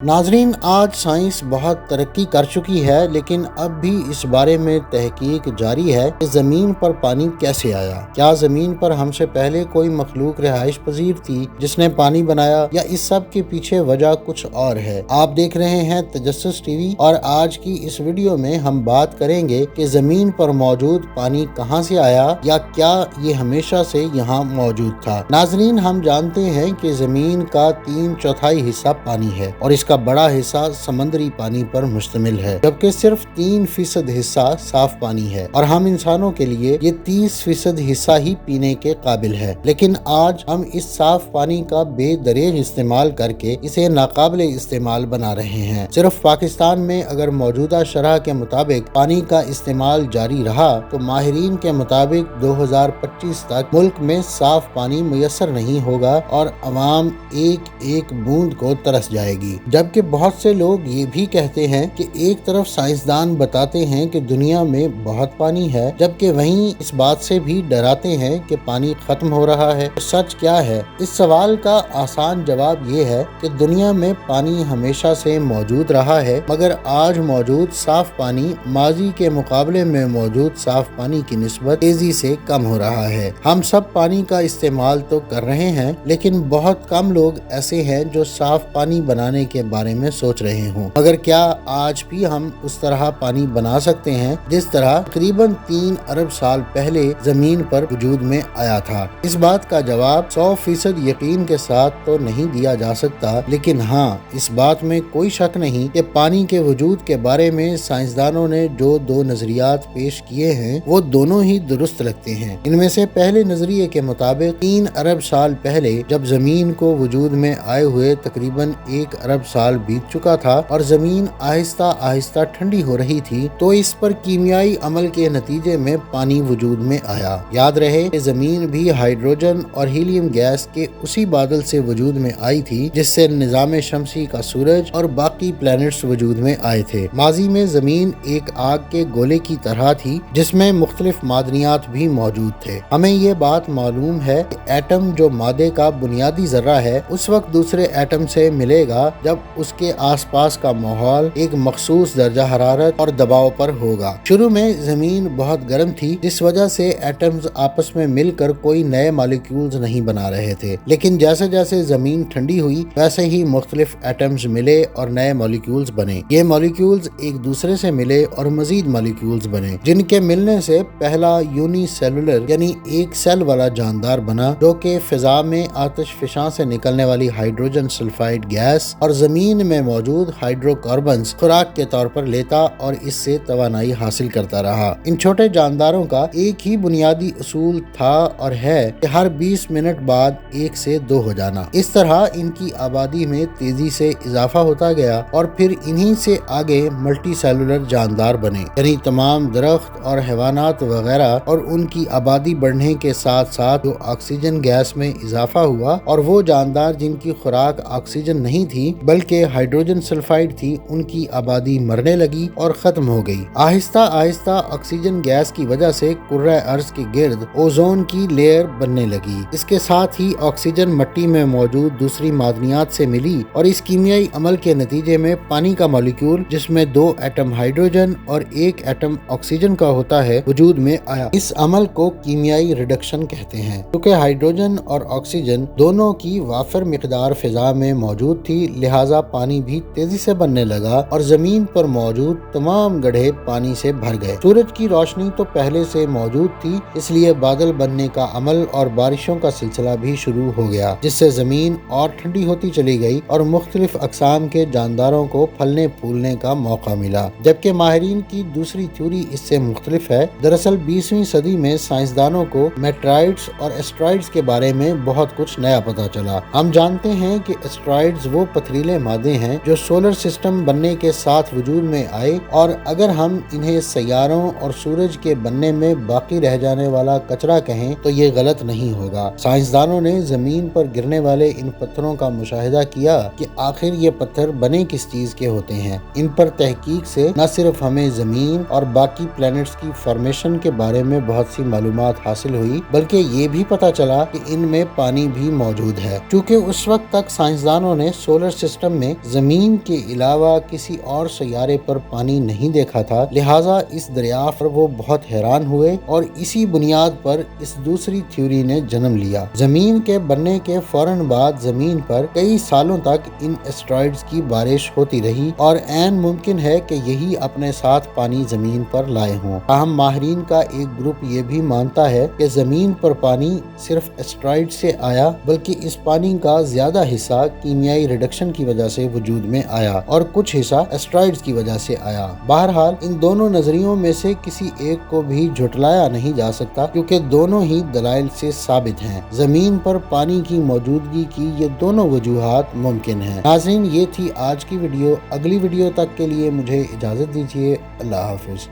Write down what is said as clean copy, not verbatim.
नाजरीन, आज साइंस बहुत तरक्की कर चुकी है, लेकिन अब भी इस बारे में तहकीक जारी है कि ज़मीन पर पानी कैसे आया। क्या ज़मीन पर हमसे पहले कोई मखलूक रिहाइश पजीर थी जिसने पानी बनाया, या इस सब के पीछे वजह कुछ और है। आप देख रहे हैं तजस्सुस टीवी और आज की इस वीडियो में हम बात करेंगे कि ज़मीन पर मौजूद पानी कहाँ से आया, या क्या ये हमेशा से यहाँ मौजूद था। नाजरीन, हम जानते हैं कि ज़मीन का 3/4 हिस्सा पानी है और इसका बड़ा हिस्सा समंदरी पानी पर मुश्तमिल है, जबकि सिर्फ 3% हिस्सा साफ पानी है और हम इंसानों के लिए ये 30% हिस्सा ही पीने के काबिल है। लेकिन आज हम इस साफ पानी का बेदरेज इस्तेमाल करके इसे नाकाबिल इस्तेमाल बना रहे हैं। सिर्फ पाकिस्तान में अगर मौजूदा शरह के मुताबिक पानी का इस्तेमाल जारी रहा तो माहिरीन के मुताबिक 2025 तक मुल्क में साफ पानी मुयस्सर नहीं होगा और अवाम एक एक बूंद को तरस जाएगी। जबकि बहुत से लोग ये भी कहते हैं कि एक तरफ साइंसदान बताते हैं कि दुनिया में बहुत पानी है, जबकि वहीं इस बात से भी डराते हैं कि पानी खत्म हो रहा है। तो सच क्या है? इस सवाल का आसान जवाब ये है कि दुनिया में पानी हमेशा से मौजूद रहा है, मगर आज मौजूद साफ पानी माजी के मुकाबले में मौजूद साफ पानी की निस्बत तेजी से कम हो रहा है। हम सब पानी का इस्तेमाल तो कर रहे हैं, लेकिन बहुत कम लोग ऐसे हैं जो साफ पानी बनाने के बारे में सोच रहे हों। मगर क्या आज भी हम उस तरह पानी बना सकते हैं जिस तरह तकरीबन 3 अरब साल पहले जमीन पर वजूद में आया था? इस बात का जवाब 100% यकीन के साथ तो नहीं दिया जा सकता, लेकिन हाँ, इस बात में कोई शक नहीं कि पानी के वजूद के बारे में साइंसदानों ने जो 2 नजरियात पेश किए हैं वो दोनों ही दुरुस्त लगते हैं। इनमें से पहले नजरिए के मुताबिक 3 अरब साल पहले जब जमीन को वजूद में आए हुए तकरीबन 1 अरब साल बीत चुका था और जमीन आहिस्ता आहिस्ता ठंडी हो रही थी, तो इस पर कीमियाई अमल के नतीजे में पानी वजूद में आया। याद रहे कि जमीन भी हाइड्रोजन और हीलियम गैस के उसी बादल से वजूद में आई थी जिससे निजाम शमसी का सूरज और बाकी प्लैनेट्स वजूद में आए थे। माजी में जमीन एक आग के गोले की तरह थी जिसमें मुख्तलिफ मादनियात भी मौजूद थे। हमें ये बात मालूम है कि एटम जो मादे का बुनियादी जर्रा है उस वक्त दूसरे एटम से मिलेगा जब उसके आसपास का माहौल एक मखसूस दर्जा हरारत और दबाव पर होगा। शुरू में जमीन बहुत गर्म थी, जिस वजह से एटम्स आपस में मिलकर कोई नए मॉलिक्यूल्स नहीं बना रहे थे, लेकिन जैसे जैसे जमीन ठंडी हुई वैसे ही मुख्तलिफ एटम्स मिले और नए मॉलिक्यूल्स बने। ये मॉलिक्यूल्स एक दूसरे से मिले और मजीद मॉलिक्यूल्स बने, जिनके मिलने से पहला यूनिसेलुलर यानी एक सेल वाला जानदार बना, जो कि फिजा में आतिशफिशां से निकलने वाली हाइड्रोजन सल्फाइड गैस और जमीन में मौजूद हाइड्रोकार्बन्स खुराक के तौर पर लेता और इससे तवानाई हासिल करता रहा। इन छोटे जानदारों का एक ही बुनियादी उसूल था और है कि हर 20 मिनट बाद 1 से 2 हो जाना। इस तरह इनकी आबादी में तेजी से इजाफा होता गया और फिर इन्हीं से आगे मल्टी सेलुलर जानदार बने, यानी तमाम दरख्त और हैवानात वगैरह, और उनकी आबादी बढ़ने के साथ साथ जो ऑक्सीजन गैस में इजाफा हुआ और वो जानदार जिनकी खुराक ऑक्सीजन नहीं थी बल्कि हाइड्रोजन सल्फाइड थी, उनकी आबादी मरने लगी और खत्म हो गई। आहिस्ता आहिस्ता ऑक्सीजन गैस की वजह से कुर्रा अर्ज के गिर्द ओजोन की लेयर बनने लगी। इसके साथ ही ऑक्सीजन मिट्टी में मौजूद दूसरी मादनियात से मिली और इस कीमियाई अमल के नतीजे में पानी का मॉलिक्यूल, जिसमें 2 एटम हाइड्रोजन और 1 एटम ऑक्सीजन का होता है, वजूद में आया। इस अमल को कीमियाई रिडक्शन कहते हैं। क्योंकि हाइड्रोजन और ऑक्सीजन दोनों की वाफिर मिकदार फिजा में मौजूद थी, लिहाजा पानी भी तेजी से बनने लगा और जमीन पर मौजूद तमाम गड्ढे पानी से भर गए। सूरज की रोशनी तो पहले से मौजूद थी, इसलिए बादल बनने का अमल और बारिशों का सिलसिला भी शुरू हो गया, जिससे जमीन और ठंडी होती चली गई और मुख्तलिफ अकसाम के जानदारों को फलने फूलने का मौका मिला। जबकि माहिरीन की दूसरी थ्योरी इससे मुख्तलिफ है। दरअसल 20वीं सदी में साइंसदानों को मेट्राइड्स और एस्ट्रॉइड्स के बारे में बहुत कुछ नया पता चला। हम जानते हैं कि एस्ट्रॉइड्स वो पथरीले मादे हैं जो सोलर सिस्टम बनने के साथ वजूद में आए, और अगर हम इन्हें सैयारों और सूरज के बनने में बाकी रह जाने वाला कचरा कहें तो ये गलत नहीं होगा। साइंसदानों ने जमीन पर गिरने वाले इन पत्थरों का मुशाहिदा किया कि आखिर ये पत्थर बने किस चीज के होते हैं। इन पर तहकीक से न सिर्फ हमें जमीन और बाकी प्लैनेट्स की फॉर्मेशन के बारे में बहुत सी मालूमात हासिल हुई, बल्कि ये भी पता चला कि इनमें पानी भी मौजूद है। चूँकि उस वक्त तक साइंसदानों ने सोलर सिस्टम سسٹم میں زمین کے علاوہ کسی اور سیارے پر پانی نہیں دیکھا تھا، لہٰذا اس دریافت پر وہ بہت حیران ہوئے اور اسی بنیاد پر اس دوسری تھیوری نے جنم لیا۔ زمین کے بننے کے فوراً بعد زمین پر کئی سالوں تک ان اسٹرائیڈز کی بارش ہوتی رہی اور عین ممکن ہے کہ یہی اپنے ساتھ پانی زمین پر لائے ہوں۔ تاہم ماہرین کا ایک گروپ یہ بھی مانتا ہے کہ زمین پر پانی صرف اسٹرائیڈ سے آیا، بلکہ اس پانی کا زیادہ حصہ کیمیائی ریڈکشن کی وجہ سے وجود میں آیا اور کچھ حصہ اسٹرائیڈز کی وجہ سے آیا۔ بہرحال ان دونوں نظریوں میں سے کسی ایک کو بھی جھٹلایا نہیں جا سکتا، کیونکہ دونوں ہی دلائل سے ثابت ہیں۔ زمین پر پانی کی موجودگی کی یہ دونوں وجوہات ممکن ہیں۔ ناظرین، یہ تھی آج کی ویڈیو۔ اگلی ویڈیو تک کے لیے مجھے اجازت دیجیے۔ اللہ حافظ۔